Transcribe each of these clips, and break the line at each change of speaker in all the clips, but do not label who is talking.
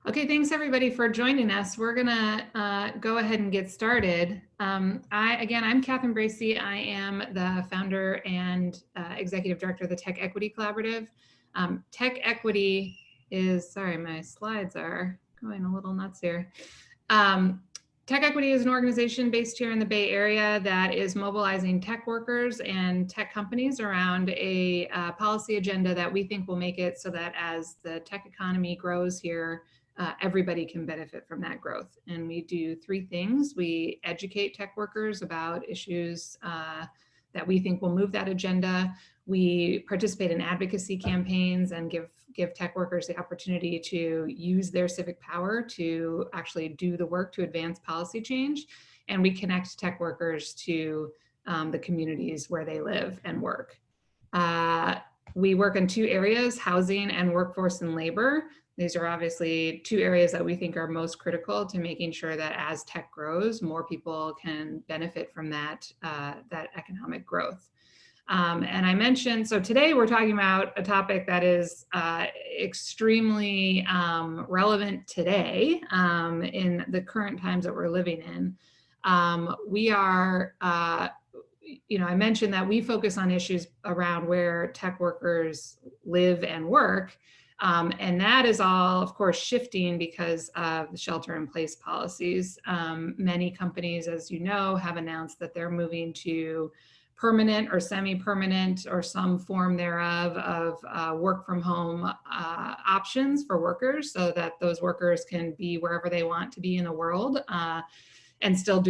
Okay, thanks everybody for joining us. We're gonna go ahead and get started. I'm Catherine Bracy. I am the founder and executive director of the TechEquity Collaborative. TechEquity is, sorry, my slides are going a little nuts here. TechEquity is an organization based here in the Bay Area that is mobilizing tech workers and tech companies around a policy agenda that we think will make it so that as the tech economy grows here, everybody can benefit from that growth. And we do three things. We educate tech workers about issues that we think will move that agenda. We participate in advocacy campaigns and give tech workers the opportunity to use their civic power to actually do the work to advance policy change. And we connect tech workers to the communities where they live and work. We work in two areas, housing and workforce and labor. These are obviously two areas that we think are most critical to making sure that as tech grows, more people can benefit from that economic growth. And I mentioned, so today we're talking about a topic that is extremely relevant today in the current times that we're living in. We are, I mentioned that we focus on issues around where tech workers live and work. And that is all, of course, shifting because of the shelter-in-place policies. Many companies, as you know, have announced that they're moving to permanent or semi-permanent or some form thereof of work-from-home options for workers, so that those workers can be wherever they want to be in the world and still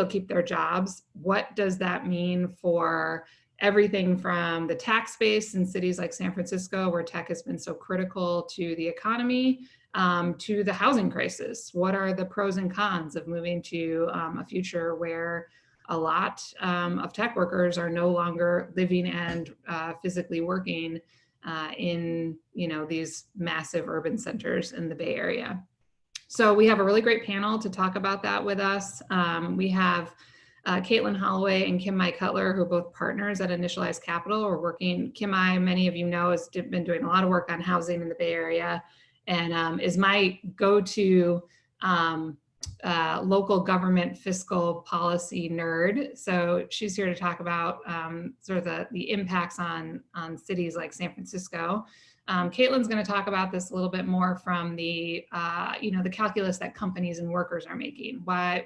keep their jobs. What does that mean for everything from the tax base in cities like San Francisco, where tech has been so critical to the economy, to the housing crisis? What are the pros and cons of moving to a future where a lot of tech workers are no longer living and physically working in these massive urban centers in the Bay Area? So we have a really great panel to talk about that with us. We have Katelin, Holloway, and Kim-Mai Cutler, who are both partners at Initialized Capital, are working. Kim-Mai, many of you know, has been doing a lot of work on housing in the Bay Area, and is my go-to local government fiscal policy nerd. So she's here to talk about sort of the impacts on cities like San Francisco. Katelin's going to talk about this a little bit more from the the calculus that companies and workers are making. What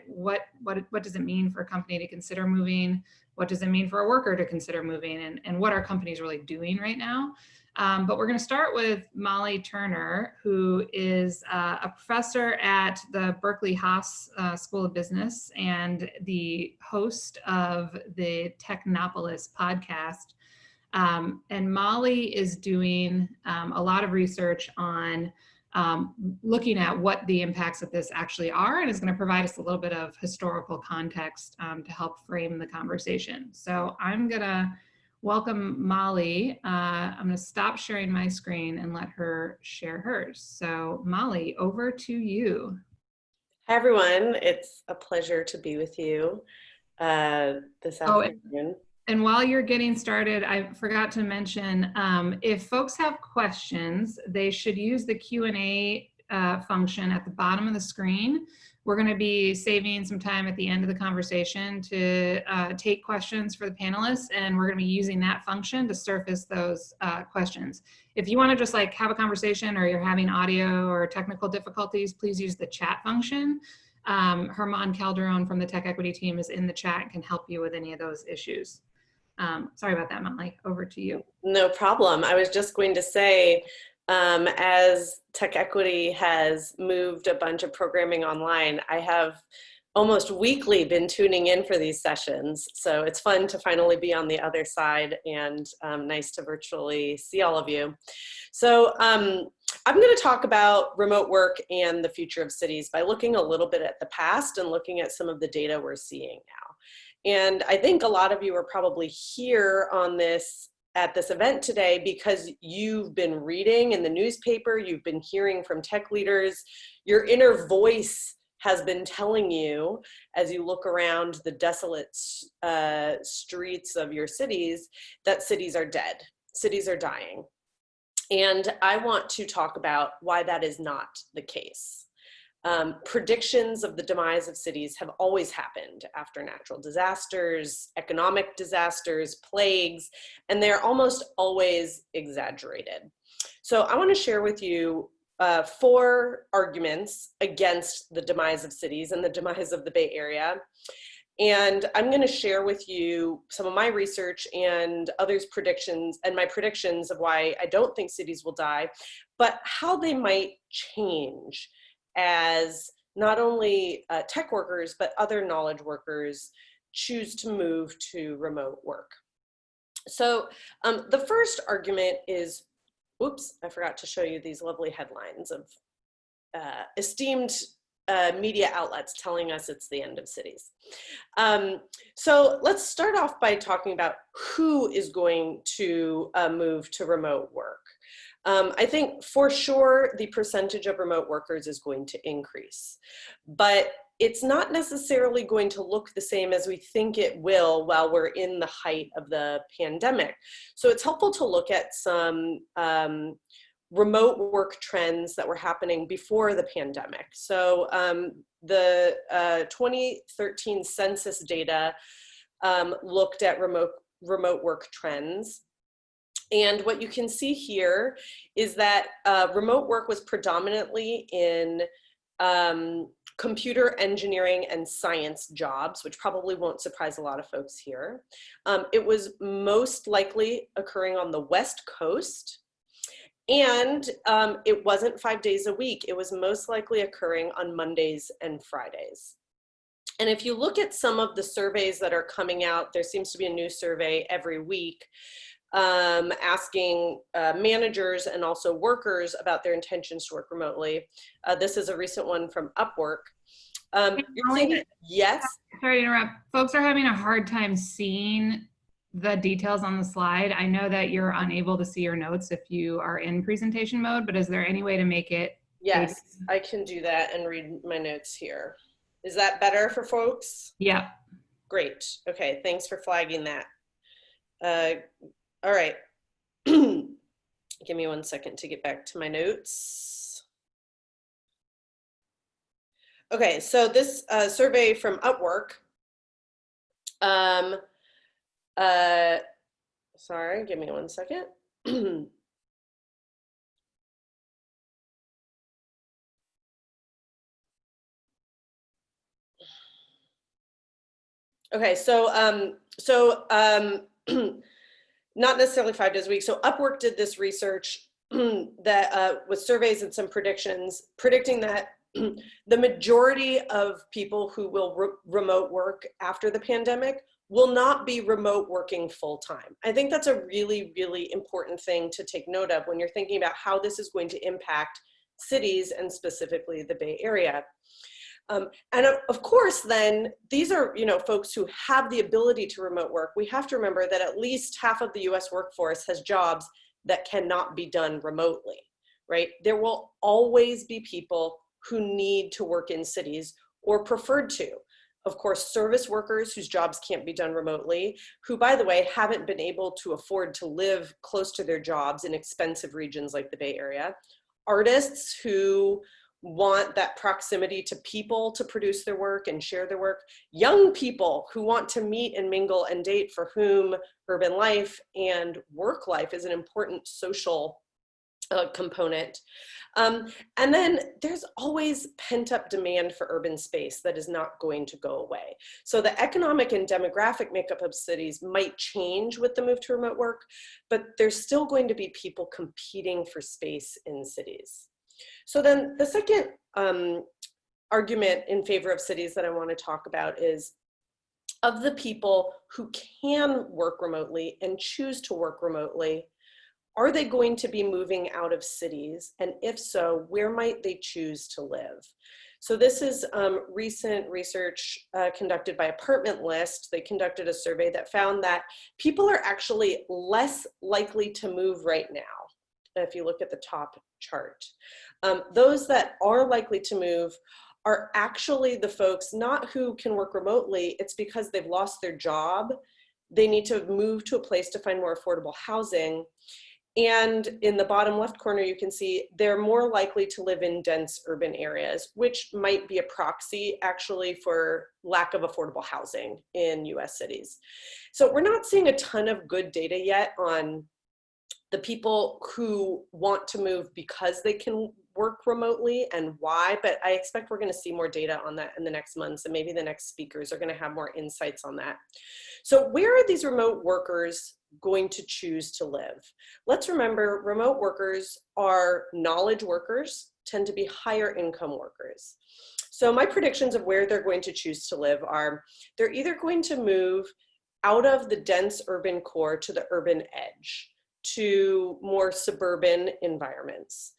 does it mean for a company to consider moving? What does it mean for a worker to consider moving? And what are companies really doing right now? But we're going to start with Molly Turner, who is a professor at the Berkeley Haas School of Business and the host of the Technopolis podcast. And Molly is doing a lot of research on looking at what the impacts of this actually are, and is going to provide us a little bit of historical context to help frame the conversation. So I'm going to welcome Molly. I'm going to stop sharing my screen and let her share hers. So Molly, over to you.
Hi, everyone. It's a pleasure to be with you this afternoon.
And while you're getting started, I forgot to mention, if folks have questions, they should use the Q&A function at the bottom of the screen. We're going to be saving some time at the end of the conversation to take questions for the panelists, and we're going to be using that function to surface those questions. If you want to just like have a conversation, or you're having audio or technical difficulties, please use the chat function. Herman Calderon from the TechEquity team is in the chat and can help you with any of those issues. Sorry about that, Molly. Over to you.
No problem. I was just going to say, as TechEquity has moved a bunch of programming online, I have almost weekly been tuning in for these sessions. So it's fun to finally be on the other side, and nice to virtually see all of you. So I'm going to talk about remote work and the future of cities by looking a little bit at the past and looking at some of the data we're seeing now. And I think a lot of you are probably here on this at this event today because you've been reading in the newspaper, you've been hearing from tech leaders, your inner voice has been telling you, as you look around the desolate streets of your cities, that cities are dead, cities are dying. And I want to talk about why that is not the case. Predictions of the demise of cities have always happened after natural disasters, economic disasters, plagues, and they're almost always exaggerated. So I want to share with you 4 arguments against the demise of cities and the demise of the Bay Area. And I'm going to share with you some of my research and others' predictions and my predictions of why I don't think cities will die, but how they might change as not only tech workers, but other knowledge workers choose to move to remote work. So the first argument is, oops, I forgot to show you these lovely headlines of esteemed media outlets telling us it's the end of cities. So let's start off by talking about who is going to move to remote work. I think for sure the percentage of remote workers is going to increase, but it's not necessarily going to look the same as we think it will while we're in the height of the pandemic. So it's helpful to look at some remote work trends that were happening before the pandemic. So the 2013 census data looked at remote work trends. And what you can see here is that remote work was predominantly in computer engineering and science jobs, which probably won't surprise a lot of folks here. It was most likely occurring on the West Coast. And it wasn't 5 days a week. It was most likely occurring on Mondays and Fridays. And if you look at some of the surveys that are coming out, there seems to be a new survey every week asking managers and also workers about their intentions to work remotely. This is a recent one from Upwork. You're seeing that, yes?
Sorry to interrupt. Folks are having a hard time seeing the details on the slide. I know that you're unable to see your notes if you are in presentation mode, but is there any way to make it?
Yes, I can do that and read my notes here. Is that better for folks?
Yeah.
Great. Okay, thanks for flagging that. All right. Give me 1 second to get back to my notes. Okay, so this survey from Upwork, sorry, give me 1 second. Okay, so not necessarily 5 days a week. So Upwork did this research that with surveys and some predictions, predicting that the majority of people who will remote work after the pandemic will not be remote working full time. I think that's a really, really important thing to take note of when you're thinking about how this is going to impact cities and specifically the Bay Area. And of course, then these are, folks who have the ability to remote work. We have to remember that at least half of the US workforce has jobs that cannot be done remotely, right? There will always be people who need to work in cities or preferred to. Of course, service workers whose jobs can't be done remotely, who, by the way, haven't been able to afford to live close to their jobs in expensive regions like the Bay Area. Artists who want that proximity to people to produce their work and share their work. Young people who want to meet and mingle and date, for whom urban life and work life is an important social component. And then there's always pent-up demand for urban space that is not going to go away. So the economic and demographic makeup of cities might change with the move to remote work, but there's still going to be people competing for space in cities. So then the second argument in favor of cities that I want to talk about is, of the people who can work remotely and choose to work remotely, are they going to be moving out of cities? And if so, where might they choose to live? So this is recent research conducted by Panelists. They conducted a survey that found that people are actually less likely to move right now, if you look at the top chart. Those that are likely to move are actually the folks not who can work remotely, it's because they've lost their job. They need to move to a place to find more affordable housing. And in the bottom left corner, you can see they're more likely to live in dense urban areas, which might be a proxy actually for lack of affordable housing in US cities. So we're not seeing a ton of good data yet on the people who want to move because they can work remotely and why, but I expect we're going to see more data on that in the next months, and maybe the next speakers are going to have more insights on that. So where are these remote workers going to choose to live? Let's remember, remote workers are knowledge workers, tend to be higher income workers. So my predictions of where they're going to choose to live are, they're either going to move out of the dense urban core to the urban edge, to more suburban environments.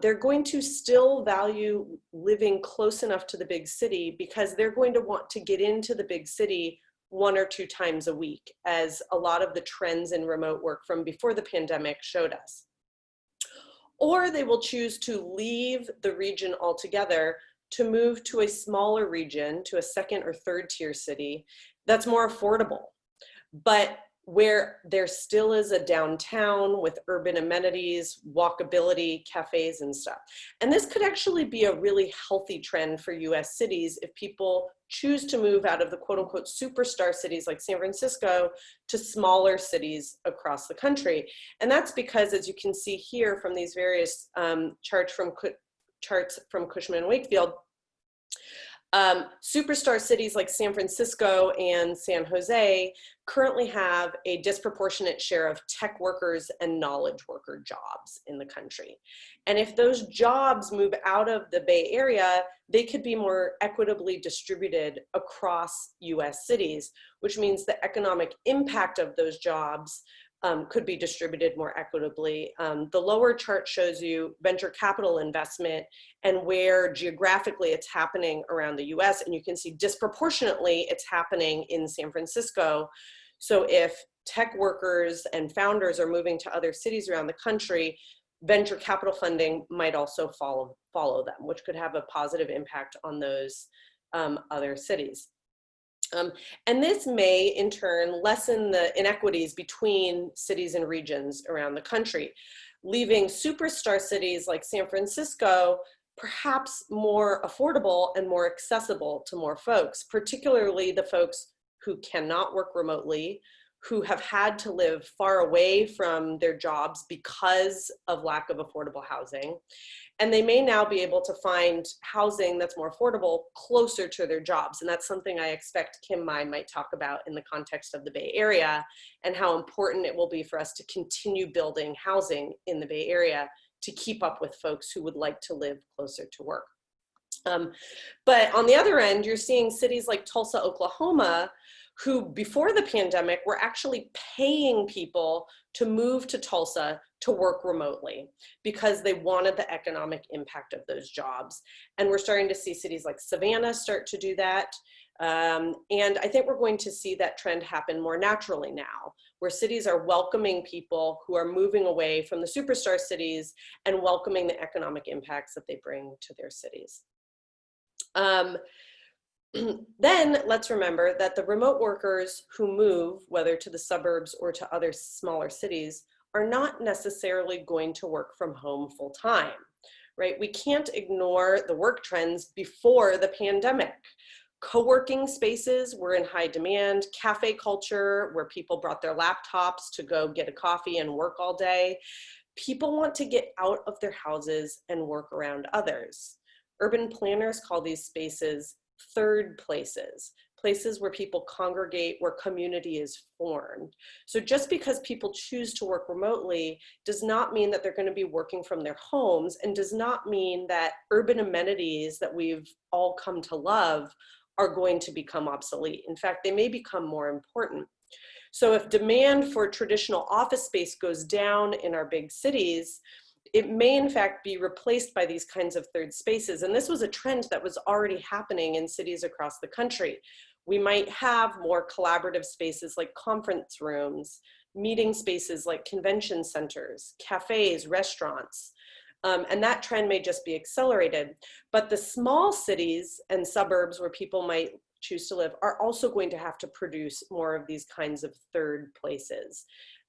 They're going to still value living close enough to the big city because they're going to want to get into the big city 1 or 2 times a week, as a lot of the trends in remote work from before the pandemic showed us. Or they will choose to leave the region altogether to move to a smaller region, to a 2nd or 3rd tier city that's more affordable, but where there still is a downtown with urban amenities, walkability, cafes and stuff. And this could actually be a really healthy trend for US cities if people choose to move out of the quote unquote superstar cities like San Francisco to smaller cities across the country. And that's because, as you can see here from these various charts from Cushman and Wakefield, superstar cities like San Francisco and San Jose currently have a disproportionate share of tech workers and knowledge worker jobs in the country. And if those jobs move out of the Bay Area, they could be more equitably distributed across US cities, which means the economic impact of those jobs could be distributed more equitably. The lower chart shows you venture capital investment and where geographically it's happening around the US, and you can see disproportionately it's happening in San Francisco. So if tech workers and founders are moving to other cities around the country, venture capital funding might also follow them, which could have a positive impact on those other cities. And this may, in turn, lessen the inequities between cities and regions around the country, leaving superstar cities like San Francisco perhaps more affordable and more accessible to more folks, particularly the folks who cannot work remotely, who have had to live far away from their jobs because of lack of affordable housing. And they may now be able to find housing that's more affordable closer to their jobs. And that's something I expect Kim-Mai might talk about in the context of the Bay Area, and how important it will be for us to continue building housing in the Bay Area to keep up with folks who would like to live closer to work. But on the other end, you're seeing cities like Tulsa, Oklahoma, who before the pandemic were actually paying people to move to Tulsa to work remotely because they wanted the economic impact of those jobs. And we're starting to see cities like Savannah start to do that. And I think we're going to see that trend happen more naturally now, where cities are welcoming people who are moving away from the superstar cities and welcoming the economic impacts that they bring to their cities. Then let's remember that the remote workers who move, whether to the suburbs or to other smaller cities, are not necessarily going to work from home full time, right? We can't ignore the work trends before the pandemic. Co-working spaces were in high demand, cafe culture where people brought their laptops to go get a coffee and work all day. People want to get out of their houses and work around others. Urban planners call these spaces third places, places where people congregate, where community is formed. So just because people choose to work remotely does not mean that they're going to be working from their homes, and does not mean that urban amenities that we've all come to love are going to become obsolete. In fact, they may become more important. So if demand for traditional office space goes down in our big cities, it may in fact be replaced by these kinds of third spaces. And this was a trend that was already happening in cities across the country. We might have more collaborative spaces like conference rooms, meeting spaces like convention centers, cafes, restaurants. And that trend may just be accelerated. But the small cities and suburbs where people might choose to live are also going to have to produce more of these kinds of third places.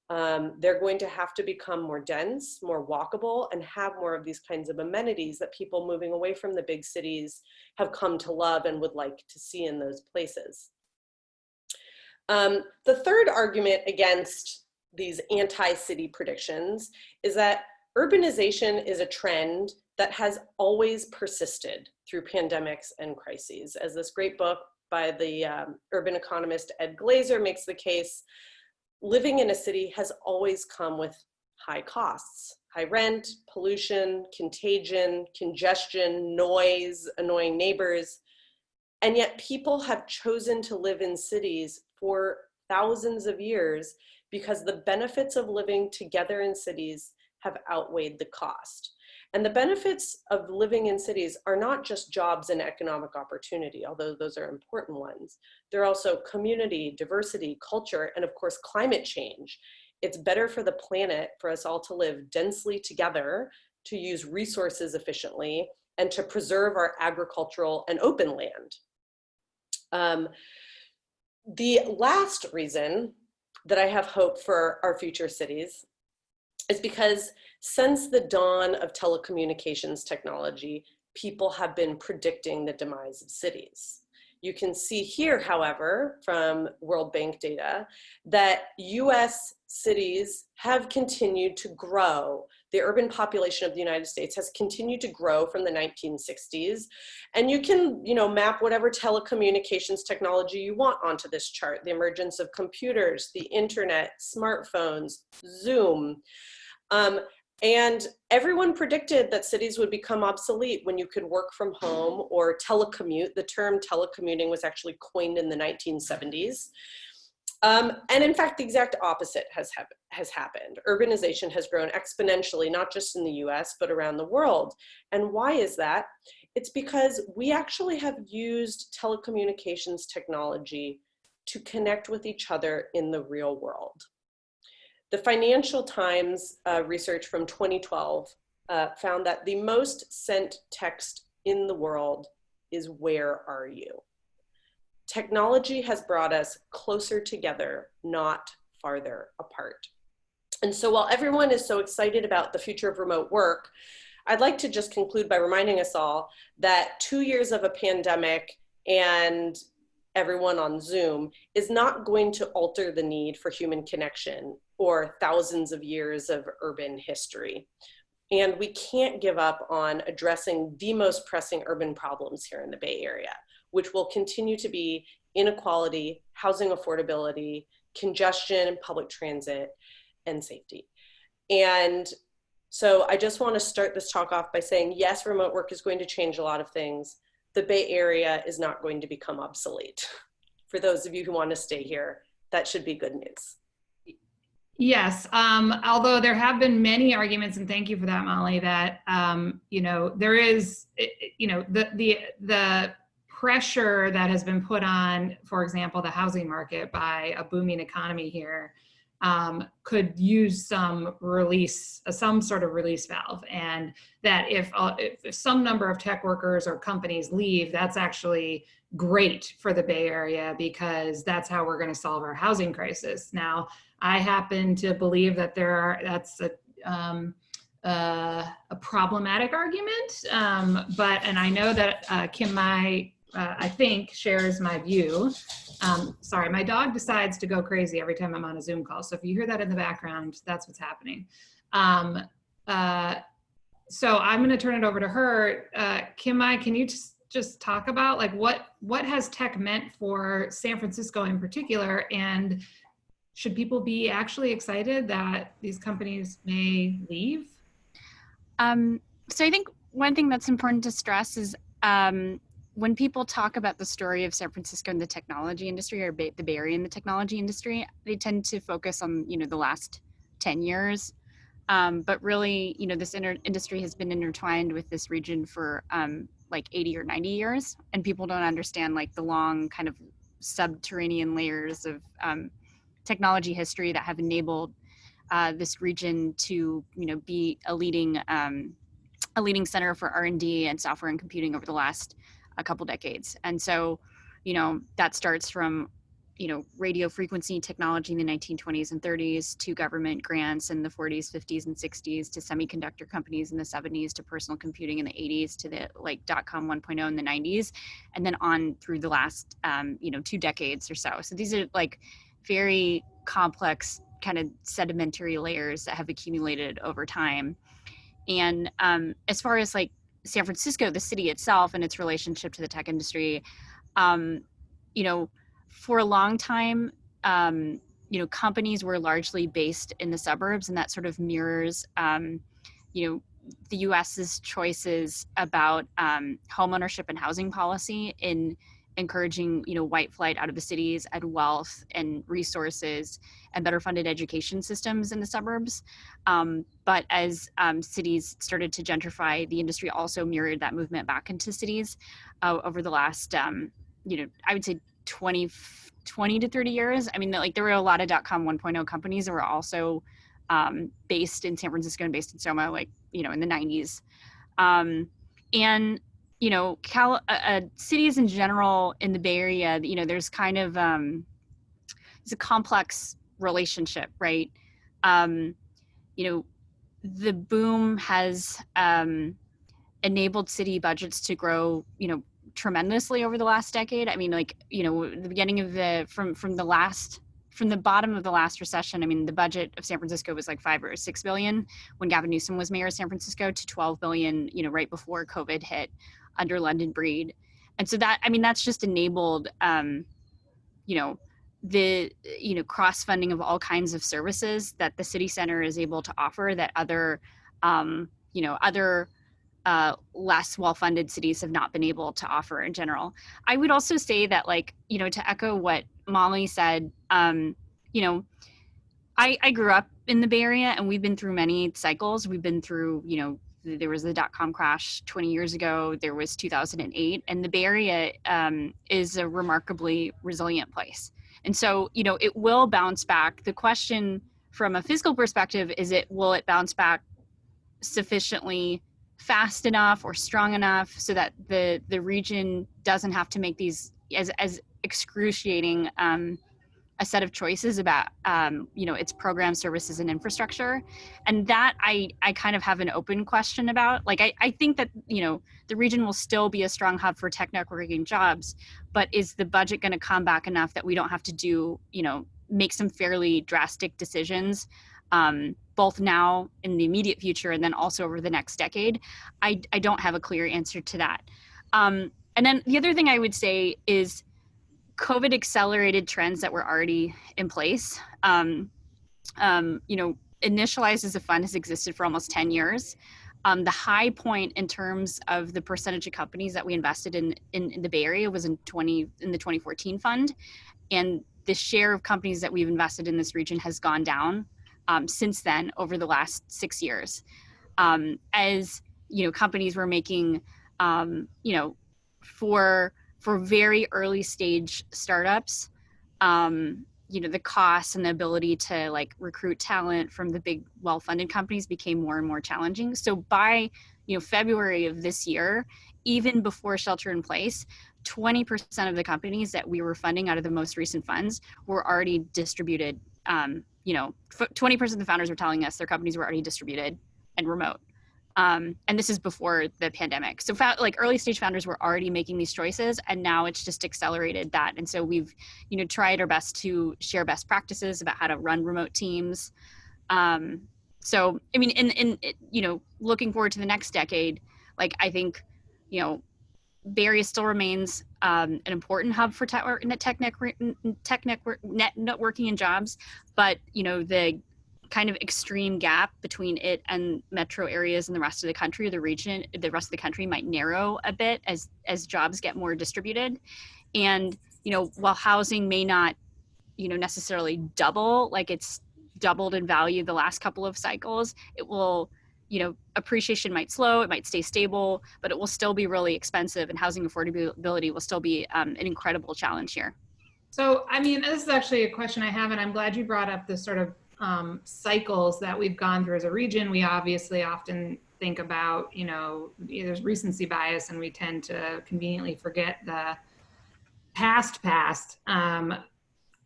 They're going to have to become more dense, more walkable, and have more of these kinds of amenities that people moving away from the big cities have come to love and would like to see in those places. The third argument against these anti-city predictions is that urbanization is a trend that has always persisted through pandemics and crises. As this great book by the urban economist Ed Glazer makes the case, living in a city has always come with high costs, high rent, pollution, contagion, congestion, noise, annoying neighbors. And yet people have chosen to live in cities for thousands of years because the benefits of living together in cities have outweighed the cost. And the benefits of living in cities are not just jobs and economic opportunity, although those are important ones. They're also community, diversity, culture, and of course, climate change. It's better for the planet for us all to live densely together, to use resources efficiently, and to preserve our agricultural and open land. The last reason that I have hope for our future cities is because since the dawn of telecommunications technology, people have been predicting the demise of cities. You can see here, however, from World Bank data, that US cities have continued to grow. The urban population of the United States has continued to grow from the 1960s. And you can, map whatever telecommunications technology you want onto this chart. The emergence of computers, the internet, smartphones, Zoom. And everyone predicted that cities would become obsolete when you could work from home or telecommute. The term telecommuting was actually coined in the 1970s. And in fact, the exact opposite has happened. Urbanization has grown exponentially, not just in the US, but around the world. And why is that? It's because we actually have used telecommunications technology to connect with each other in the real world. The Financial Times research from 2012 found that the most sent text in the world is "Where are you?" Technology has brought us closer together, not farther apart. And so while everyone is so excited about the future of remote work, I'd like to just conclude by reminding us all that 2 years of a pandemic and everyone on Zoom is not going to alter the need for human connection or thousands of years of urban history. And we can't give up on addressing the most pressing urban problems here in the Bay Area, which will continue to be inequality, housing affordability, congestion, public transit, and safety. And so I just want to start this talk off by saying, yes, remote work is going to change a lot of things. The Bay Area is not going to become obsolete. For those of you who want to stay here, that should be good news.
Yes, although there have been many arguments, and thank you for that, Molly, that, there is, the pressure that has been put on, for example, the housing market by a booming economy here could use some sort of release valve. And that if some number of tech workers or companies leave, that's actually great for the Bay Area because that's how we're going to solve our housing crisis. Now, I happen to believe that that's a problematic argument, and I know that Kim-Mai, I think, shares my view. Sorry, my dog decides to go crazy every time I'm on a Zoom call. So if you hear that in the background, that's what's happening. So I'm going to turn it over to her. Kim-Mai, can you just talk about like what has tech meant for San Francisco in particular, and should people be actually excited that these companies may leave?
So I think one thing that's important to stress is when people talk about the story of San Francisco in the technology industry or the Bay Area in the technology industry, they tend to focus on, the last 10 years. But really, this industry has been intertwined with this region for like 80 or 90 years. And people don't understand like the long kind of subterranean layers of technology history that have enabled this region to, be a leading center for R&D and software and computing over the last a couple decades. And so, that starts from radio frequency technology in the 1920s and 30s, to government grants in the 40s, 50s, and 60s, to semiconductor companies in the 70s, to personal computing in the 80s, to the .com 1.0 in the 90s, and then on through the last 2 decades or so. So these are very complex kind of sedimentary layers that have accumulated over time. And as far as San Francisco, the city itself, and its relationship to the tech industry, for a long time, companies were largely based in the suburbs, and that sort of mirrors, the U.S.'s choices about homeownership and housing policy in encouraging, white flight out of the cities and wealth and resources and better funded education systems in the suburbs. But as cities started to gentrify, the industry also mirrored that movement back into cities over the last, I would say 20 to 30 years. I mean, there were a lot of .com 1.0 companies that were also based in San Francisco and based in Soma, in the 90s. And cities in general in the Bay Area, there's kind of it's a complex relationship, right? The boom has enabled city budgets to grow, tremendously over the last decade. I mean, the beginning of from the bottom of the last recession, I mean, the budget of San Francisco was $5 or $6 billion when Gavin Newsom was mayor of San Francisco, to $12 billion, right before COVID hit under London Breed. And so that's just enabled, the, cross-funding of all kinds of services that the city center is able to offer that other, less well-funded cities have not been able to offer in general. I would also say that, to echo what Molly said, I grew up in the Bay Area, and we've been through many cycles. We've been through, there was the .com crash 20 years ago. There was 2008, and the Bay Area is a remarkably resilient place. And so, it will bounce back. The question from a fiscal perspective is, will it bounce back sufficiently fast enough or strong enough so that the region doesn't have to make these as excruciating a set of choices about its program, services, and infrastructure. And that I kind of have an open question about. I think that the region will still be a strong hub for tech networking jobs, but is the budget going to come back enough that we don't have to do make some fairly drastic decisions, both now in the immediate future and then also over the next decade? I don't have a clear answer to that. And then the other thing I would say is COVID accelerated trends that were already in place. Initialized as a fund has existed for almost 10 years. The high point in terms of the percentage of companies that we invested in the Bay Area was in the 2014 fund. And the share of companies that we've invested in this region has gone down since then over the last 6 years. As companies were making, for very early stage startups, the costs and the ability to recruit talent from the big well-funded companies became more and more challenging. So by February of this year, even before shelter in place, 20% of the companies that we were funding out of the most recent funds were already distributed. 20% of the founders were telling us their companies were already distributed and remote. And this is before the pandemic. So early stage founders were already making these choices, and now it's just accelerated that. And so we've, tried our best to share best practices about how to run remote teams. So, I mean, in looking forward to the next decade, I think, Bay Area still remains an important hub for tech networking and jobs, but the kind of extreme gap between it and metro areas and the rest of the country, the rest of the country might narrow a bit as jobs get more distributed. And while housing may not necessarily double, it's doubled in value the last couple of cycles, it will, appreciation might slow, it might stay stable, but it will still be really expensive, and housing affordability will still be an incredible challenge here.
So, I mean, this is actually a question I have, and I'm glad you brought up this sort of cycles that we've gone through as a region. We obviously often think about, there's recency bias, and we tend to conveniently forget the past.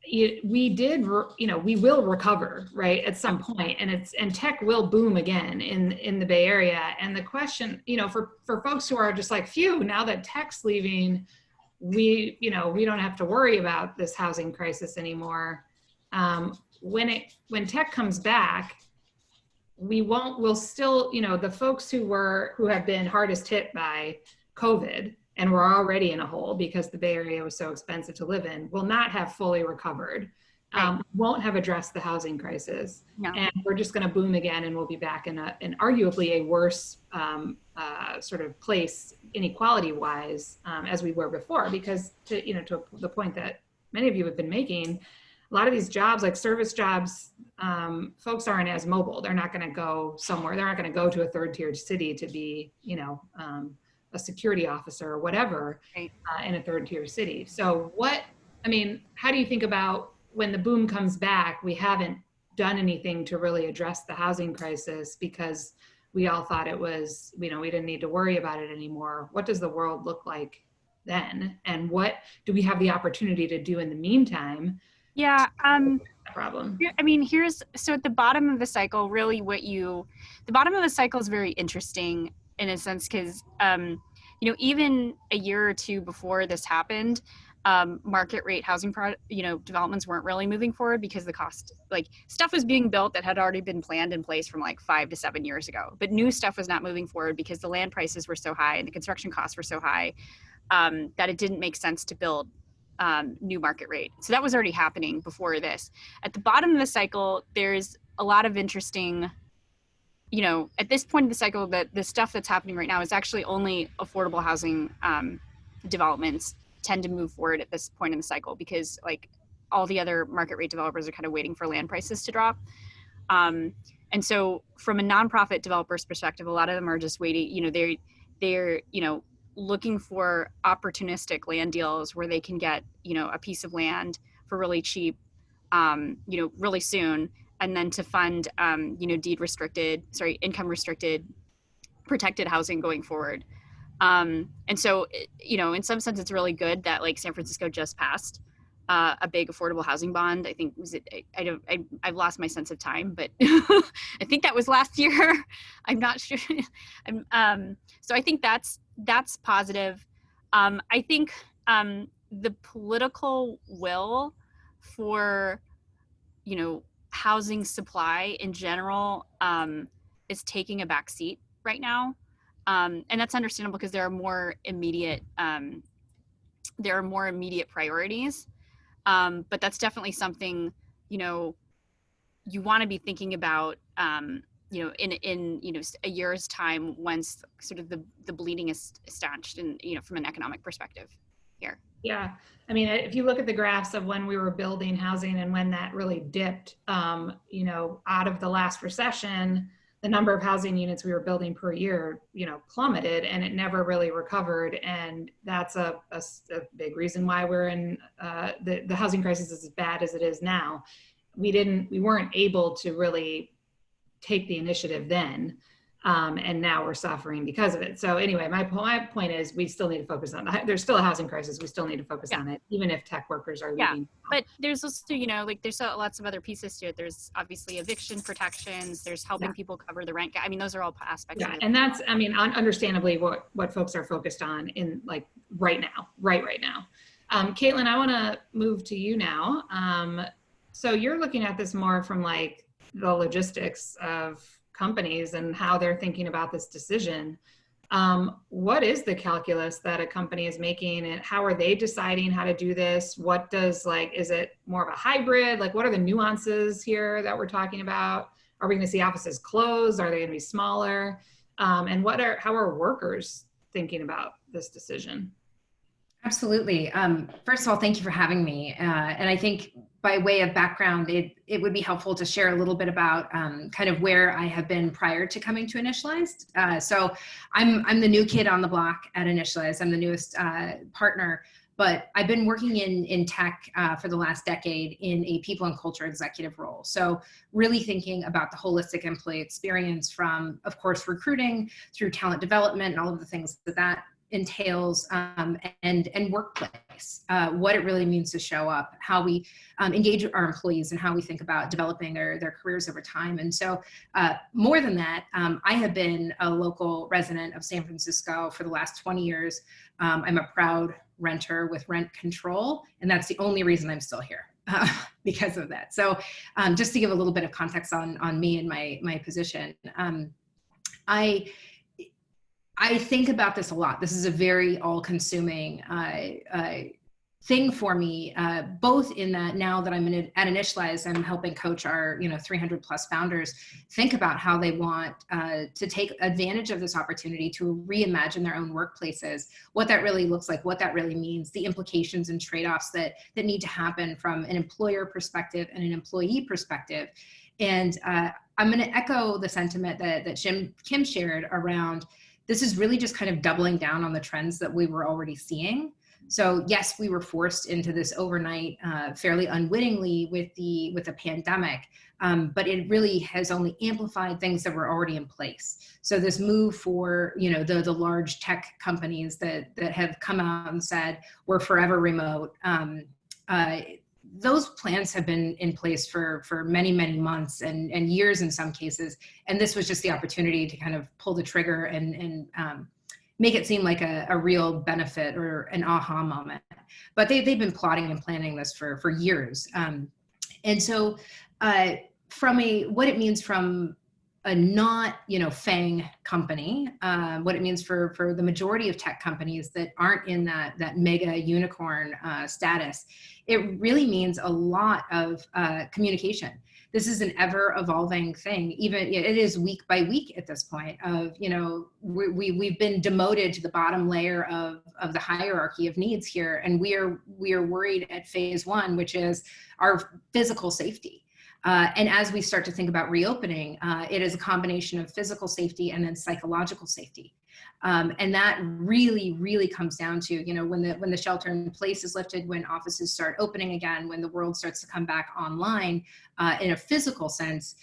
we will recover, right, at some point, and tech will boom again in the Bay Area. And the question, for folks who are just like, phew, now that tech's leaving, we don't have to worry about this housing crisis anymore. When tech comes back, we'll still, the folks who have been hardest hit by COVID and were already in a hole because the Bay Area was so expensive to live in, will not have fully recovered,
Right.
won't have addressed the housing crisis.
No.
And we're just going to boom again, and we'll be back in arguably a worse sort of place inequality-wise as we were before, because to the point that many of you have been making, a lot of these jobs, like service jobs, folks aren't as mobile. They're not going to go somewhere. They're not going to go to a third-tier city to be, a security officer or whatever,
Right.
In a third-tier city. So how do you think about when the boom comes back? We haven't done anything to really address the housing crisis because we all thought it was, we didn't need to worry about it anymore. What does the world look like then? And what do we have the opportunity to do in the meantime?
Yeah.
Problem.
So at the bottom of the cycle, really the bottom of the cycle is very interesting in a sense, because, even a year or two before this happened, market rate housing developments weren't really moving forward because the cost, stuff was being built that had already been planned in place from 5 to 7 years ago. But new stuff was not moving forward because the land prices were so high and the construction costs were so high that it didn't make sense to build new market rate. So that was already happening before this. At the bottom of the cycle, there's a lot of interesting, at this point in the cycle, that the stuff that's happening right now is actually only affordable housing developments tend to move forward at this point in the cycle, because all the other market rate developers are kind of waiting for land prices to drop. And so from a nonprofit developer's perspective, a lot of them are just waiting, they're looking for opportunistic land deals where they can get, a piece of land for really cheap, really soon, and then to fund, income restricted, protected housing going forward. And so, in some sense, it's really good that San Francisco just passed a big affordable housing bond. I think I've lost my sense of time, but I think that was last year. I'm not sure. So I think that's positive. I think the political will for, housing supply in general is taking a back seat right now. And that's understandable because there are more immediate priorities. But that's definitely something, you want to be thinking about, in a year's time, once sort of the bleeding is stanched and, from an economic perspective here.
Yeah. If you look at the graphs of when we were building housing and when that really dipped, out of the last recession, the number of housing units we were building per year, plummeted, and it never really recovered. And that's a big reason why we're in the housing crisis is as bad as it is now. We weren't able to really take the initiative then. And now we're suffering because of it. So anyway, my point is we still need to focus on that. There's still a housing crisis. We still need to focus on it, even if tech workers are leaving.
But there's also, there's lots of other pieces to it. There's obviously eviction protections. There's helping people cover the rent. Those are all aspects of it.
And that's, understandably what folks are focused on in right now. Katelin, I want to move to you now. So you're looking at this more from the logistics of companies and how they're thinking about this decision. What is the calculus that a company is making, and how are they deciding how to do this? What does is it more of a hybrid? What are the nuances here that we're talking about? Are we going to see offices close? Are they going to be smaller? And how are workers thinking about this decision?
Absolutely. First of all, thank you for having me. And I think by way of background, it would be helpful to share a little bit about kind of where I have been prior to coming to Initialized. So I'm the new kid on the block at Initialized. I'm the newest partner, but I've been working in tech for the last decade in a people and culture executive role. So really thinking about the holistic employee experience from, of course, recruiting through talent development and all of the things that entails and workplace, what it really means to show up, how we engage our employees, and how we think about developing their careers over time. And so more than that, I have been a local resident of San Francisco for the last 20 years. I'm a proud renter with rent control, and that's the only reason I'm still here. Because of that. So just to give a little bit of context on me and my position, I think about this a lot. This is a very all-consuming thing for me, both in that now that I'm at Initialized, I'm helping coach our 300 plus founders think about how they want to take advantage of this opportunity to reimagine their own workplaces, what that really looks like, what that really means, the implications and trade-offs that need to happen from an employer perspective and an employee perspective. And I'm going to echo the sentiment that Kim shared around this is really just kind of doubling down on the trends that we were already seeing. So yes, we were forced into this overnight, fairly unwittingly with the pandemic, but it really has only amplified things that were already in place. So this move for the large tech companies that have come out and said we're forever remote. Those plans have been in place for many, many months and years in some cases, and this was just the opportunity to kind of pull the trigger and make it seem like a real benefit or an aha moment. But they've been plotting and planning this for years. And so from what it means from a not, FANG company, what it means for the majority of tech companies that aren't in that mega unicorn status, it really means a lot of communication. This is an ever evolving thing. Even it is week by week at this point of, we've been demoted to the bottom layer of the hierarchy of needs here. And we are worried at phase one, which is our physical safety. And as we start to think about reopening, it is a combination of physical safety and then psychological safety. And that really, really comes down to, when the shelter in place is lifted, when offices start opening again, when the world starts to come back online in a physical sense,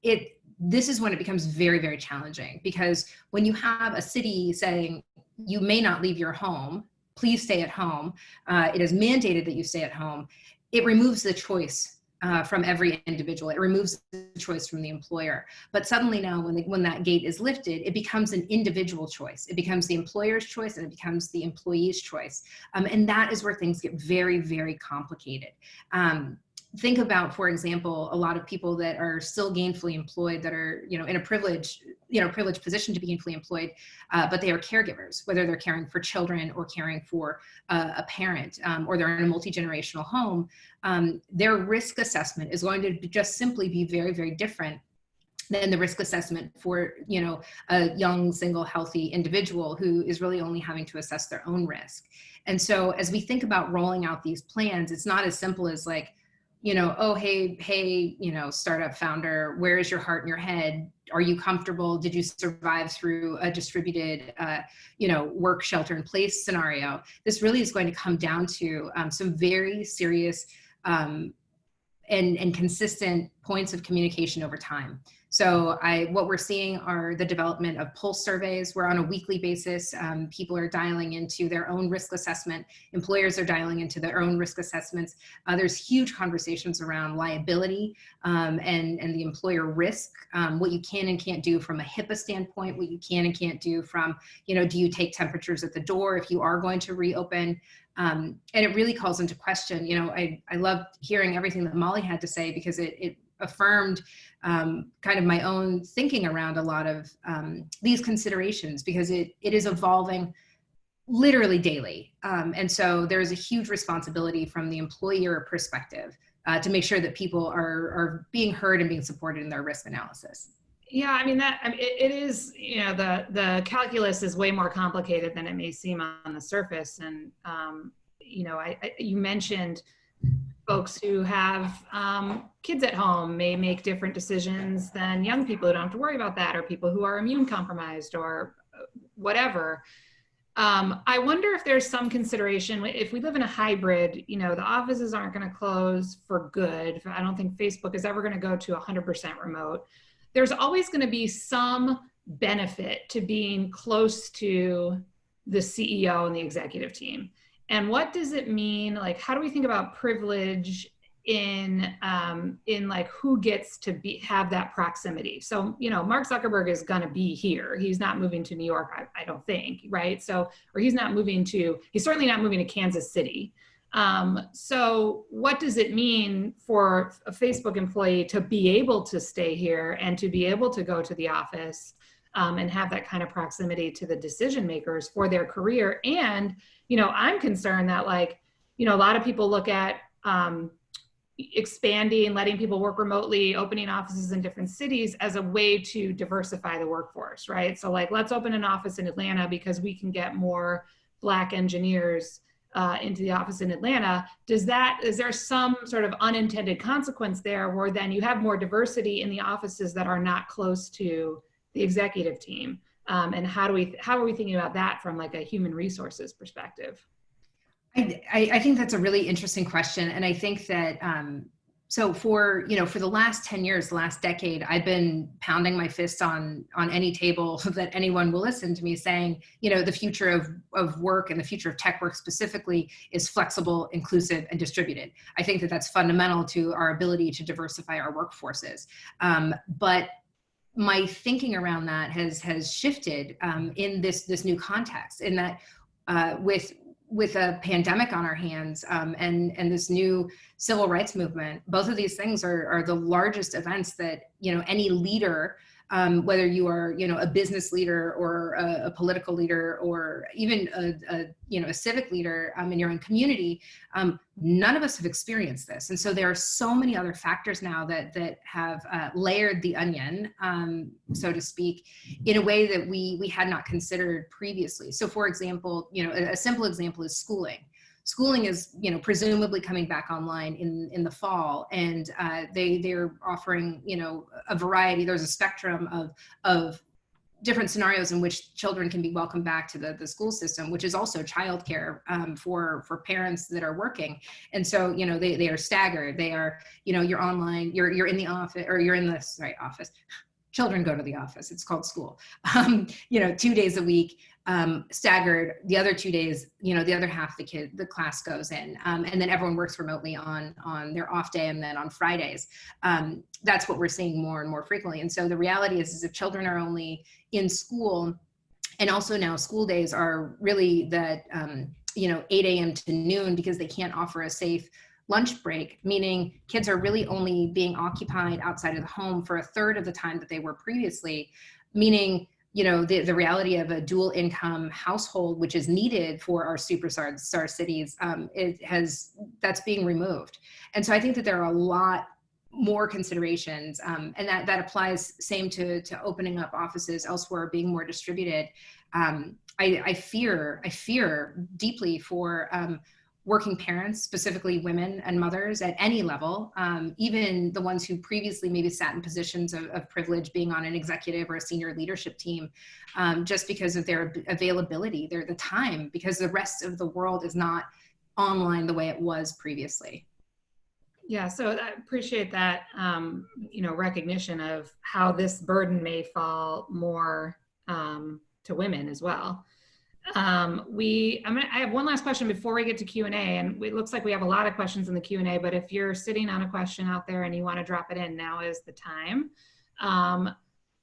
this is when it becomes very, very challenging. Because when you have a city saying, you may not leave your home, please stay at home, it is mandated that you stay at home, it removes the choice from every individual. It removes the choice from the employer. But suddenly now, when that gate is lifted, it becomes an individual choice. It becomes the employer's choice, and it becomes the employee's choice. And that is where things get very, very complicated. Think about, for example, a lot of people that are still gainfully employed, that are, in a privileged position to be gainfully employed, but they are caregivers, whether they're caring for children or caring for a parent, or they're in a multi-generational home. Their risk assessment is going to just simply be very, very different than the risk assessment for, a young, single, healthy individual who is really only having to assess their own risk. And so as we think about rolling out these plans, it's not as simple as like, oh, hey, startup founder, where is your heart and your head? Are you comfortable? Did you survive through a distributed, work shelter in place scenario? This really is going to come down to some very serious and consistent points of communication over time. So what we're seeing are the development of pulse surveys, where on a weekly basis, people are dialing into their own risk assessment. Employers are dialing into their own risk assessments. There's huge conversations around liability and the employer risk, what you can and can't do from a HIPAA standpoint, what you can and can't do from, do you take temperatures at the door if you are going to reopen? And it really calls into question, I loved hearing everything that Molly had to say, because it affirmed kind of my own thinking around a lot of these considerations, because it is evolving literally daily. And so there's a huge responsibility from the employer perspective to make sure that people are being heard and being supported in their risk analysis.
Yeah, it is, the calculus is way more complicated than it may seem on the surface. And, you mentioned folks who have kids at home may make different decisions than young people who don't have to worry about that, or people who are immune compromised or whatever. I wonder if there's some consideration, if we live in a hybrid, the offices aren't going to close for good. I don't think Facebook is ever going to go to 100% remote. There's always going to be some benefit to being close to the CEO and the executive team. And what does it mean? Like, how do we think about privilege in like who gets to have that proximity? So, you know, Mark Zuckerberg is going to be here. He's not moving to New York, I don't think, right? So, or he's certainly not moving to Kansas City. So what does it mean for a Facebook employee to be able to stay here and to be able to go to the office and have that kind of proximity to the decision makers for their career? And, you know, I'm concerned that, like, you know, a lot of people look at expanding, letting people work remotely, opening offices in different cities as a way to diversify the workforce, right? So, like, let's open an office in Atlanta because we can get more Black engineers into the office in Atlanta. Is there some sort of unintended consequence there where then you have more diversity in the offices that are not close to the executive team? And how are we thinking about that from like a human resources perspective?
I think that's a really interesting question. And I think that, so for the last 10 years, the last decade, I've been pounding my fist on any table that anyone will listen to me, saying, you know, the future of work and the future of tech work specifically is flexible, inclusive, and distributed. I think that that's fundamental to our ability to diversify our workforces. But my thinking around that has shifted in this new context, in that with a pandemic on our hands and this new civil rights movement, both of these things are the largest events that, you know, any leader, whether you are, you know, a business leader or a political leader or even a civic leader in your own community, none of us have experienced this. And so there are so many other factors now that have layered the onion, so to speak, in a way that we had not considered previously. So for example, you know, a simple example is schooling. Schooling is, you know, presumably coming back online in the fall, and they're offering, you know, a variety. There's a spectrum of different scenarios in which children can be welcomed back to the school system, which is also childcare for parents that are working. And so, you know, they are staggered. They are, you know, you're online, you're in the office, or you're in the office. Children go to the office. It's called school. You know, 2 days a week, staggered. The other 2 days, you know, the other half the class goes in, and then everyone works remotely on their off day, and then on Fridays. That's what we're seeing more and more frequently. And so the reality is if children are only in school, and also now school days are really that, you know, 8 a.m. to noon, because they can't offer a safe lunch break, meaning kids are really only being occupied outside of the home for a third of the time that they were previously, meaning, you know, the reality of a dual income household, which is needed for our superstar cities, that's being removed. And so I think that there are a lot more considerations, and that applies same to opening up offices elsewhere, being more distributed. I fear deeply for working parents, specifically women and mothers at any level, even the ones who previously maybe sat in positions of privilege, being on an executive or a senior leadership team, just because of their availability, the time, because the rest of the world is not online the way it was previously.
Yeah, so I appreciate that, you know, recognition of how this burden may fall more to women as well. I have one last question before we get to Q&A, and it looks like we have a lot of questions in the Q&A, but if you're sitting on a question out there and you want to drop it in, now is the time.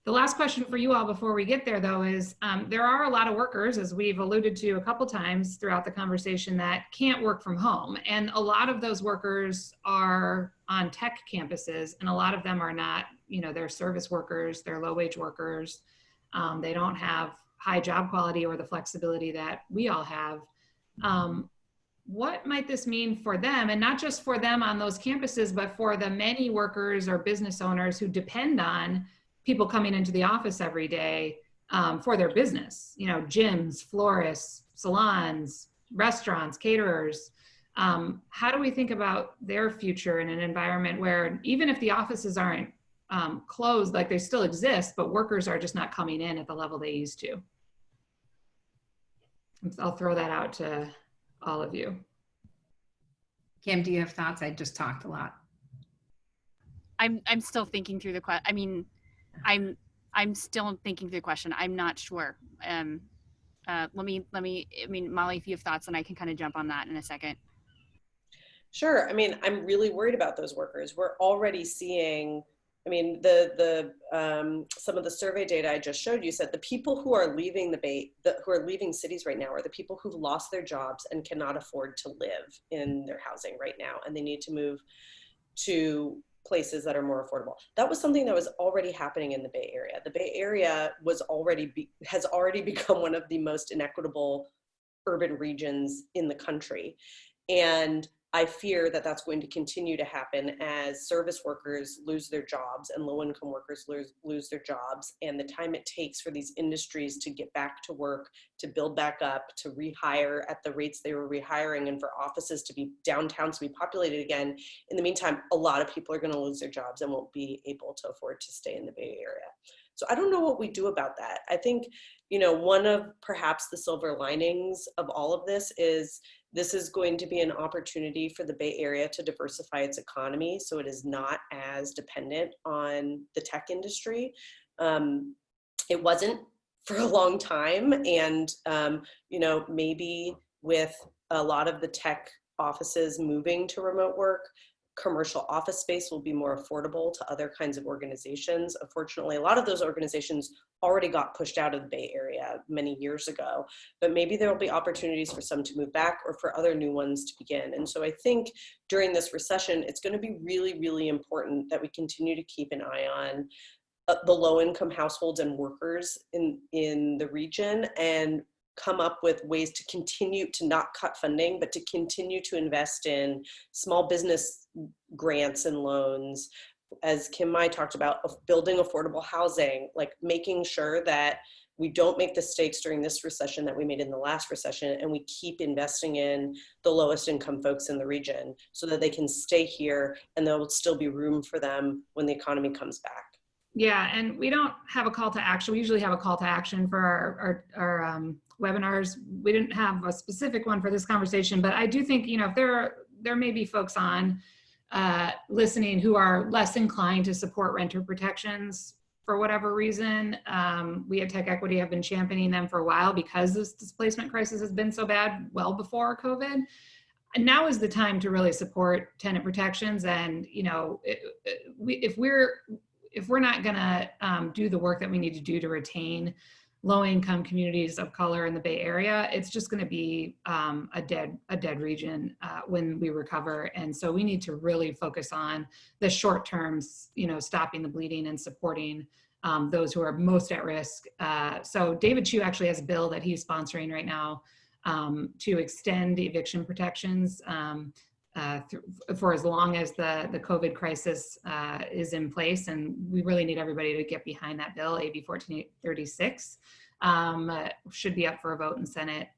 The last question for you all before we get there, though, is there are a lot of workers, as we've alluded to a couple times throughout the conversation, that can't work from home. And a lot of those workers are on tech campuses, and a lot of them are not, you know, they're service workers, they're low-wage workers. They don't have high job quality or the flexibility that we all have. What might this mean for them, and not just for them on those campuses, but for the many workers or business owners who depend on people coming into the office every day for their business? You know, gyms, florists, salons, restaurants, caterers. How do we think about their future in an environment where even if the offices aren't closed, like they still exist, but workers are just not coming in at the level they used to? I'll throw that out to all of you.
Kim, do you have thoughts? I just talked a lot.
I'm still thinking through the question. I mean, I'm still thinking through the question. I'm not sure. let me, I mean, Molly, if you have thoughts, then I can kind of jump on that in a second.
Sure. I mean, I'm really worried about those workers. We're already seeing, I mean, some of the survey data I just showed you said the people who are leaving who are leaving cities right now are the people who've lost their jobs and cannot afford to live in their housing right now, and they need to move to places that are more affordable. That was something that was already happening in the Bay Area. The Bay Area has already become one of the most inequitable urban regions in the country. And I fear that that's going to continue to happen as service workers lose their jobs and low-income workers lose their jobs, and the time it takes for these industries to get back to work, to build back up, to rehire at the rates they were rehiring, and for offices to be downtowns to be populated again. In the meantime, a lot of people are going to lose their jobs and won't be able to afford to stay in the Bay Area. So I don't know what we do about that. I think, one of perhaps the silver linings of all of this is going to be an opportunity for the Bay Area to diversify its economy so it is not as dependent on the tech industry. It wasn't for a long time, and maybe with a lot of the tech offices moving to remote work, commercial office space will be more affordable to other kinds of organizations. Unfortunately, a lot of those organizations already got pushed out of the Bay Area many years ago, but maybe there will be opportunities for some to move back or for other new ones to begin. And so I think during this recession, it's going to be really, really important that we continue to keep an eye on the low-income households and workers in the region, and come up with ways to continue to not cut funding, but to continue to invest in small business grants and loans. As Kim-Mai talked about, of building affordable housing, like making sure that we don't make the mistakes during this recession that we made in the last recession, and we keep investing in the lowest income folks in the region so that they can stay here and there will still be room for them when the economy comes back.
Yeah, and we don't have a call to action. We usually have a call to action for our webinars. We didn't have a specific one for this conversation, but I do think, if there may be folks on listening who are less inclined to support renter protections for whatever reason. We at TechEquity have been championing them for a while because this displacement crisis has been so bad well before COVID. And now is the time to really support tenant protections. And, if we're not going to do the work that we need to do to retain low-income communities of color in the Bay Area, it's just going to be a dead region when we recover. And so we need to really focus on the short terms, stopping the bleeding and supporting those who are most at risk. So David Chiu actually has a bill that he's sponsoring right now to extend eviction protections for as long as the COVID crisis is in place. And we really need everybody to get behind that bill. AB 1436 should be up for a vote in Senate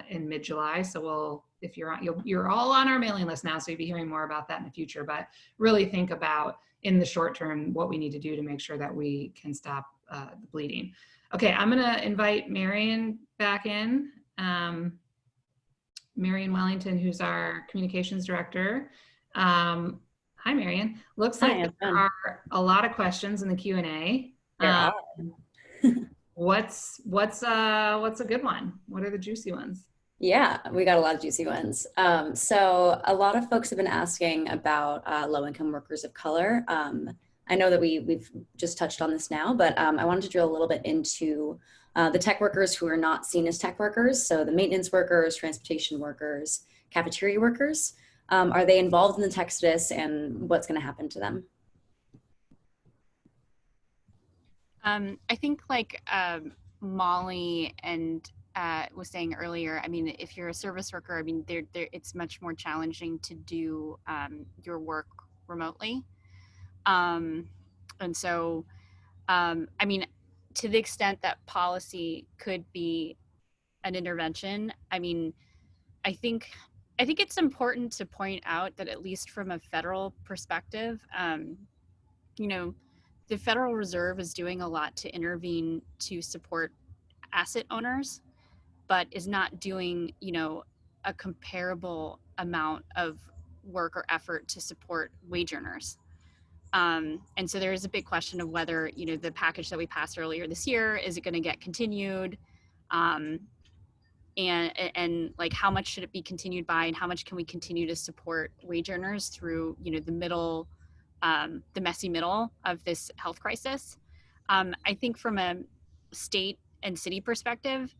in mid-July. So if you're all on our mailing list now, so you'll be hearing more about that in the future, but really think about in the short term what we need to do to make sure that we can stop the bleeding. Okay, I'm gonna invite Marion back in. Marion Wellington, who's our communications director. Hi, Marion. Looks like there are a lot of questions in the Q&A.
There are.
What's a good one? What are the juicy ones?
Yeah, we got a lot of juicy ones. So a lot of folks have been asking about low-income workers of color. I know that we've just touched on this now, but I wanted to drill a little bit into the tech workers who are not seen as tech workers. So the maintenance workers, transportation workers, cafeteria workers. Are they involved in the Texodus, and what's going to happen to them?
I think like Molly and was saying earlier, I mean, if you're a service worker, I mean, it's much more challenging to do your work remotely. And so, I mean, to the extent that policy could be an intervention, I mean, I think it's important to point out that at least from a federal perspective, the Federal Reserve is doing a lot to intervene to support asset owners, but is not doing, a comparable amount of work or effort to support wage earners. And so there is a big question of whether, the package that we passed earlier this year, is it going to get continued? and like how much should it be continued by, and how much can we continue to support wage earners through, you know, the messy middle of this health crisis. I think from a state and city perspective,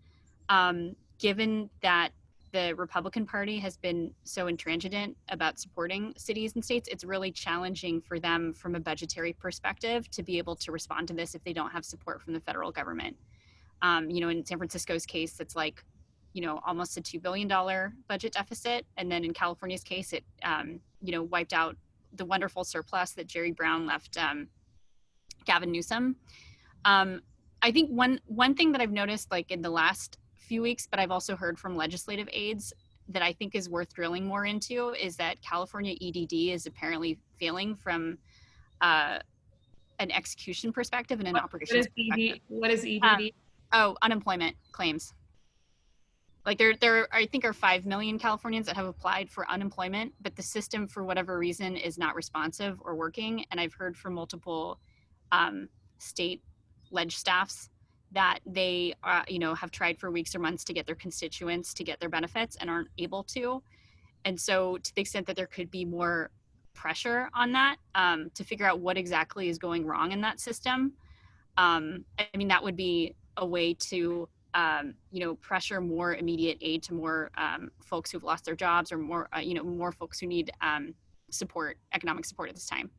given that the Republican Party has been so intransigent about supporting cities and states, it's really challenging for them from a budgetary perspective to be able to respond to this if they don't have support from the federal government. You know, in San Francisco's case, it's like, you know, almost a $2 billion budget deficit. And then in California's case, it, you know, wiped out the wonderful surplus that Jerry Brown left Gavin Newsom. I think one thing that I've noticed, like in the last few weeks, but I've also heard from legislative aides that I think is worth drilling more into, is that California EDD is apparently failing from an execution perspective and an operations perspective.
What is EDD?
Unemployment claims. Like there I think are 5 million Californians that have applied for unemployment, but the system for whatever reason is not responsive or working. And I've heard from multiple state leg staffs that they you know, have tried for weeks or months to get their constituents to get their benefits and aren't able to. And so to the extent that there could be more pressure on that to figure out what exactly is going wrong in that system, I mean, that would be a way to you know, pressure more immediate aid to more folks who've lost their jobs, or more you know, more folks who need support, economic support at this time.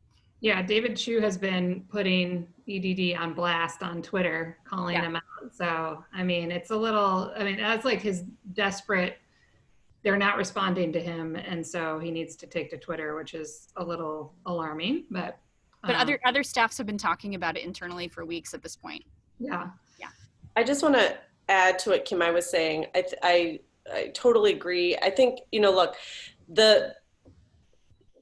Yeah, David Chiu has been putting EDD on blast on Twitter, calling them out. So, I mean, it's a little, I mean, that's like his desperate, they're not responding to him. And so he needs to take to Twitter, which is a little alarming, but
other staffs have been talking about it internally for weeks at this point.
Yeah.
I just want to add to what Kim-Mai was saying. I totally agree. I think, you know, look,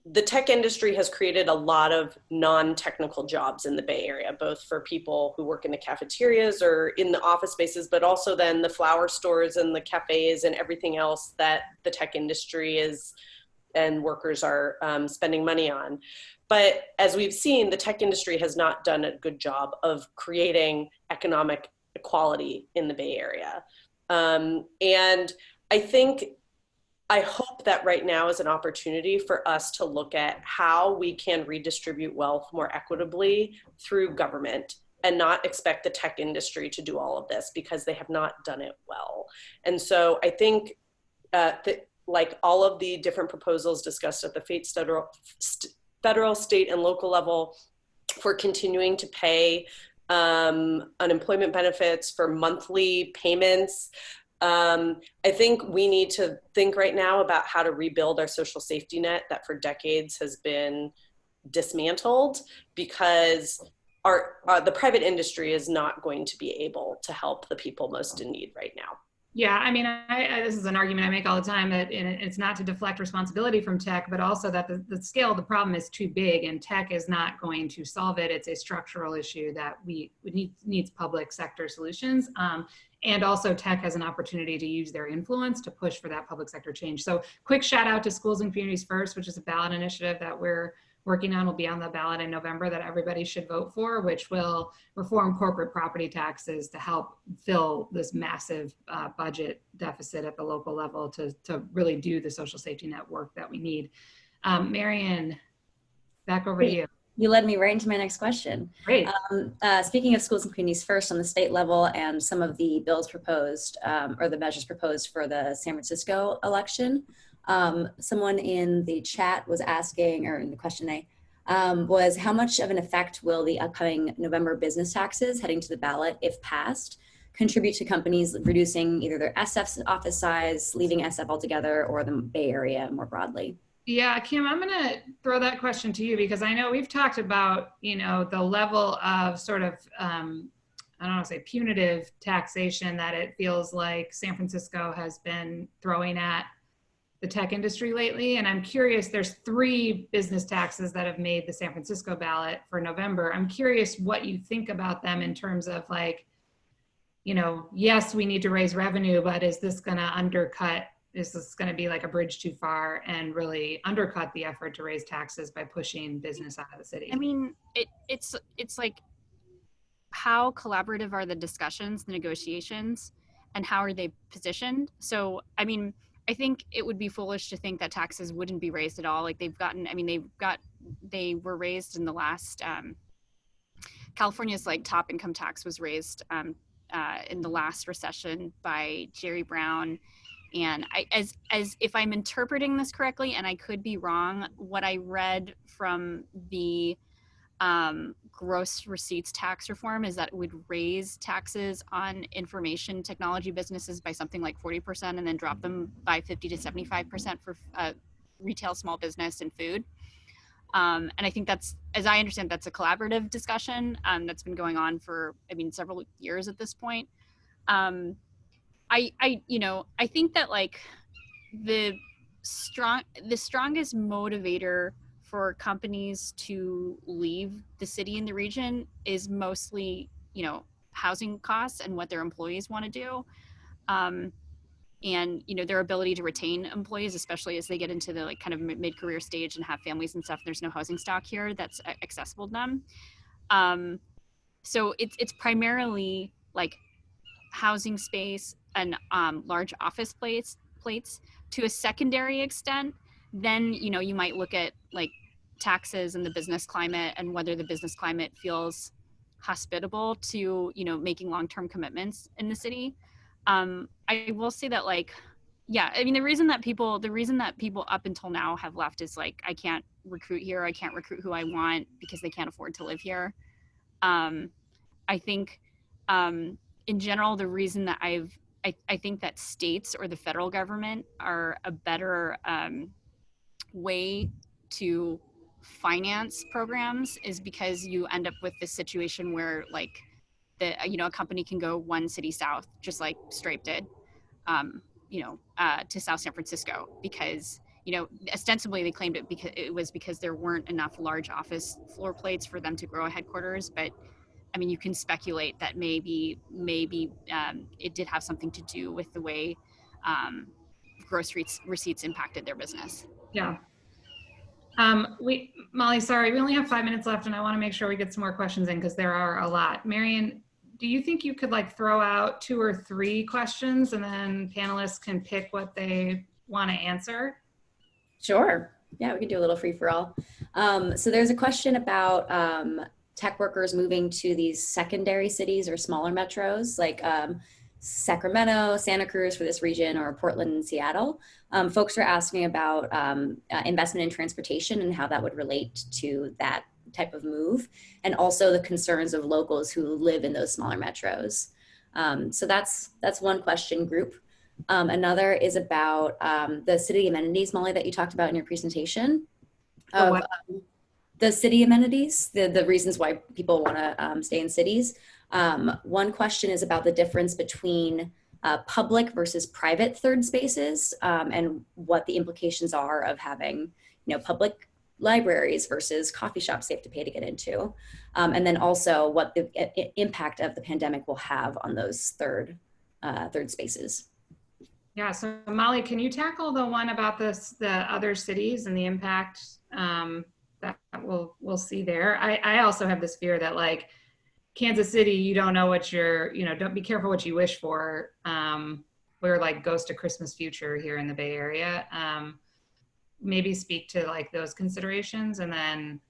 the tech industry has created a lot of non-technical jobs in the Bay Area, both for people who work in the cafeterias or in the office spaces, but also then the flower stores and the cafes and everything else that the tech industry is and workers are spending money on. But as we've seen, the tech industry has not done a good job of creating economic equality in the Bay Area. And I hope that right now is an opportunity for us to look at how we can redistribute wealth more equitably through government, and not expect the tech industry to do all of this, because they have not done it well. And so I think that, like all of the different proposals discussed at the federal, state, and local level for continuing to pay unemployment benefits, for monthly payments, I think we need to think right now about how to rebuild our social safety net that for decades has been dismantled, because the private industry is not going to be able to help the people most in need right now.
Yeah, I mean, this is an argument I make all the time, that it's not to deflect responsibility from tech, but also that the scale of the problem is too big, and tech is not going to solve it. It's a structural issue that needs public sector solutions. And also tech has an opportunity to use their influence to push for that public sector change. So quick shout out to Schools and Communities First, which is a ballot initiative that we're working on, will be on the ballot in November, that everybody should vote for, which will reform corporate property taxes to help fill this massive budget deficit at the local level to really do the social safety net work that we need. Marian, back over to you.
You led me right into my next question.
Great.
Speaking of Schools and Communities First on the state level, and some of the bills proposed or the measures proposed for the San Francisco election, someone in the chat was asking, or in the question was, how much of an effect will the upcoming November business taxes heading to the ballot, if passed, contribute to companies reducing either their SF office size, leaving SF altogether, or the Bay Area more broadly?
Yeah, Kim, I'm going to throw that question to you, because I know we've talked about, you know, the level of sort of, I don't want to say punitive taxation that it feels like San Francisco has been throwing at the tech industry lately. And I'm curious, there's 3 business taxes that have made the San Francisco ballot for November. I'm curious what you think about them in terms of, like, you know, yes, we need to raise revenue, but is this going to undercut, is this going to be like a bridge too far and really undercut the effort to raise taxes by pushing business out of the city?
I mean, it's like, how collaborative are the discussions, the negotiations? and how are they positioned. So, I mean, I think it would be foolish to think that taxes wouldn't be raised at all. Like they've gotten, I mean, they were raised in the last, California's like top income tax was raised in the last recession by Jerry Brown. And as if I'm interpreting this correctly, and I could be wrong, what I read from the gross receipts tax reform is that it would raise taxes on information technology businesses by something like 40% and then drop them by 50 to 75% for retail, small business, and food. And I think that's, as I understand, that's a collaborative discussion that's been going on for, I mean, several years at this point. I think that like the strongest motivator for companies to leave the city and the region is mostly, housing costs and what their employees want to do. And their ability to retain employees, especially as they get into the like kind of mid-career stage and have families and stuff. There's no housing stock here that's accessible to them. So it's primarily like housing space and large office plates to a secondary extent. Then you might look at like taxes and the business climate and whether the business climate feels hospitable to making long-term commitments in the city. I will say that the reason that people up until now have left is like, I can't recruit here. I can't recruit who I want because they can't afford to live here. I think in general, the reason that I think that states or the federal government are a better way to finance programs is because you end up with this situation where like a company can go one city south, just like Stripe did, to South San Francisco because, ostensibly they claimed it because there weren't enough large office floor plates for them to grow a headquarters. But I mean, you can speculate that maybe it did have something to do with the way gross receipts impacted their business.
Yeah. Molly, sorry, we only have 5 minutes left and I want to make sure we get some more questions in because there are a lot. Marion, do you think you could like throw out 2 or 3 questions and then panelists can pick what they want to answer?
Sure. Yeah, we can do a little free for all. So there's a question about tech workers moving to these secondary cities or smaller metros like Sacramento, Santa Cruz for this region, or Portland and Seattle. Folks are asking about investment in transportation and how that would relate to that type of move, and also the concerns of locals who live in those smaller metros. So that's one question group. Another is about the city amenities, Molly, that you talked about in your presentation. The city amenities, the reasons why people want to stay in cities. One question is about the difference between public versus private third spaces and what the implications are of having, public libraries versus coffee shops they have to pay to get into. And then also what the impact of the pandemic will have on those third spaces.
Yeah, so Molly, can you tackle the one about the other cities and the impact that we'll see there? I also have this fear that like Kansas City, you don't know what don't be careful what you wish for. We're like ghost of Christmas future here in the Bay Area. Maybe speak to like those considerations, and then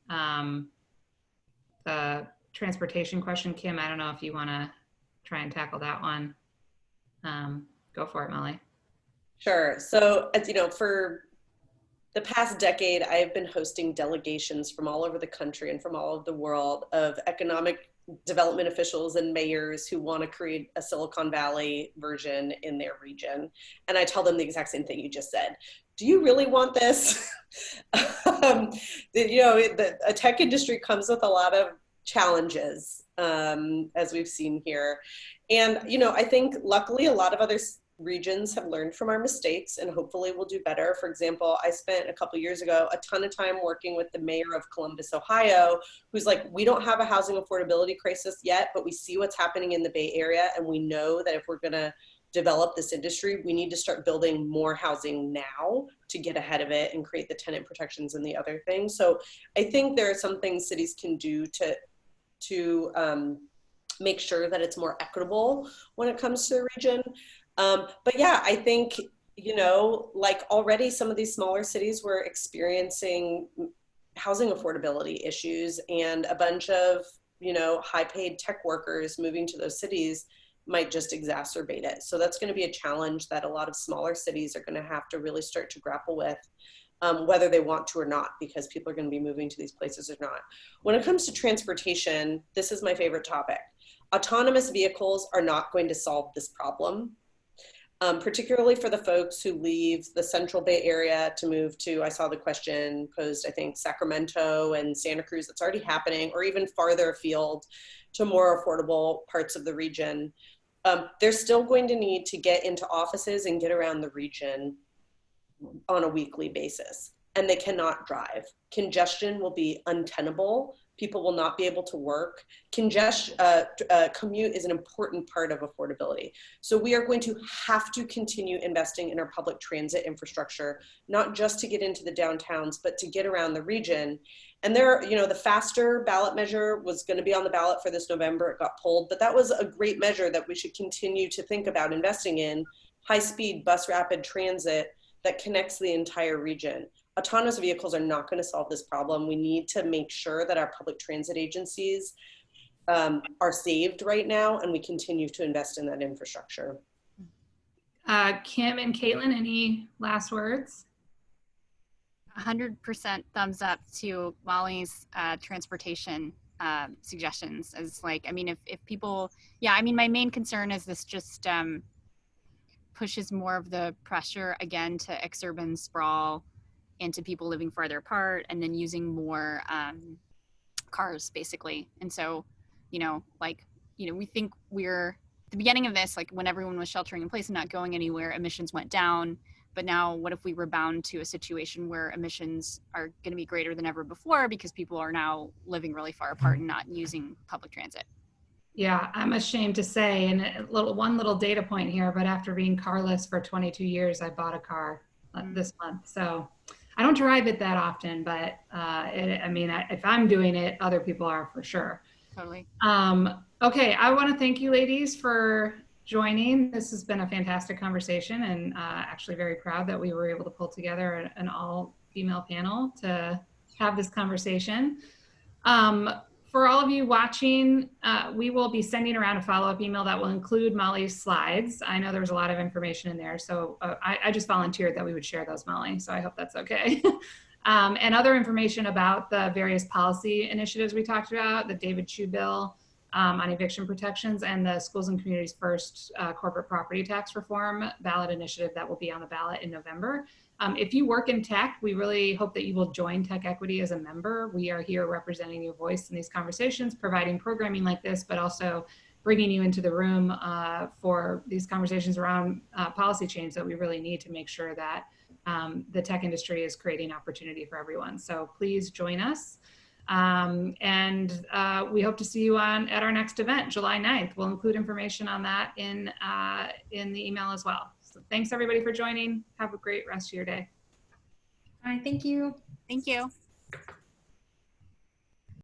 the transportation question, Kim, I don't know if you want to try and tackle that one. Go for it, Molly.
Sure. So, as you know, for the past decade, I've been hosting delegations from all over the country and from all over the world of economic development officials and mayors who want to create a Silicon Valley version in their region. And I tell them the exact same thing you just said. Do you really want this? A tech industry comes with a lot of challenges, as we've seen here. And, I think luckily a lot of other regions have learned from our mistakes and hopefully will do better. For example, I spent a couple years ago a ton of time working with the mayor of Columbus, Ohio, who's like, we don't have a housing affordability crisis yet, but we see what's happening in the Bay Area. And we know that if we're going to develop this industry, we need to start building more housing now to get ahead of it and create the tenant protections and the other things. So I think there are some things cities can do to make sure that it's more equitable when it comes to the region. But yeah, I think, you know, like already some of these smaller cities were experiencing housing affordability issues, and a bunch of, you know, high paid tech workers moving to those cities might just exacerbate it. So that's going to be a challenge that a lot of smaller cities are going to have to really start to grapple with, whether they want to or not, because people are going to be moving to these places or not. When it comes to transportation, this is my favorite topic. Autonomous vehicles are not going to solve this problem, particularly for the folks who leave the Central Bay Area to move to, I saw the question posed, I think, Sacramento and Santa Cruz. That's already happening, or even farther afield to more affordable parts of the region. They're still going to need to get into offices and get around the region on a weekly basis, and they cannot drive. Congestion will be untenable. People will not be able to work. Commute is an important part of affordability. So we are going to have to continue investing in our public transit infrastructure, not just to get into the downtowns, but to get around the region. And there, you know, the faster ballot measure was going to be on the ballot for this November. It got pulled, but that was a great measure that we should continue to think about investing in: high-speed bus rapid transit that connects the entire region. Autonomous vehicles are not going to solve this problem. We need to make sure that our public transit agencies are saved right now, and we continue to invest in that infrastructure.
Kim and Katelin, any last words?
100% thumbs up to Molly's transportation suggestions. As like, I mean, if people, yeah, I mean, my main concern is this just pushes more of the pressure again to exurban sprawl and to people living farther apart, and then using more cars, basically. And so, you know, like, you know, we think we're at the beginning of this, like when everyone was sheltering in place and not going anywhere, emissions went down. But now what if we were bound to a situation where emissions are going to be greater than ever before because people are now living really far apart and not using public transit?
Yeah, I'm ashamed to say, and one little data point here, but after being carless for 22 years, I bought a car this month. So I don't drive it that often, but I mean, if I'm doing it, other people are for sure.
Totally.
Okay, I want to thank you ladies for joining. This has been a fantastic conversation, and actually very proud that we were able to pull together an all-female panel to have this conversation. For all of you watching, we will be sending around a follow-up email that will include Molly's slides. I know there was a lot of information in there, so I just volunteered that we would share those, Molly, so I hope that's okay. And other information about the various policy initiatives we talked about, the David Chiu bill on eviction protections, and the Schools and Communities First corporate property tax reform ballot initiative that will be on the ballot in November. If you work in tech, we really hope that you will join TechEquity as a member. We are here representing your voice in these conversations, providing programming like this, but also bringing you into the room for these conversations around policy change that we really need to make sure that the tech industry is creating opportunity for everyone. So please join us. And we hope to see you at our next event, July 9th. We'll include information on that in the email as well. So thanks everybody for joining. Have a great rest of your day.
All right, thank you.
Thank you.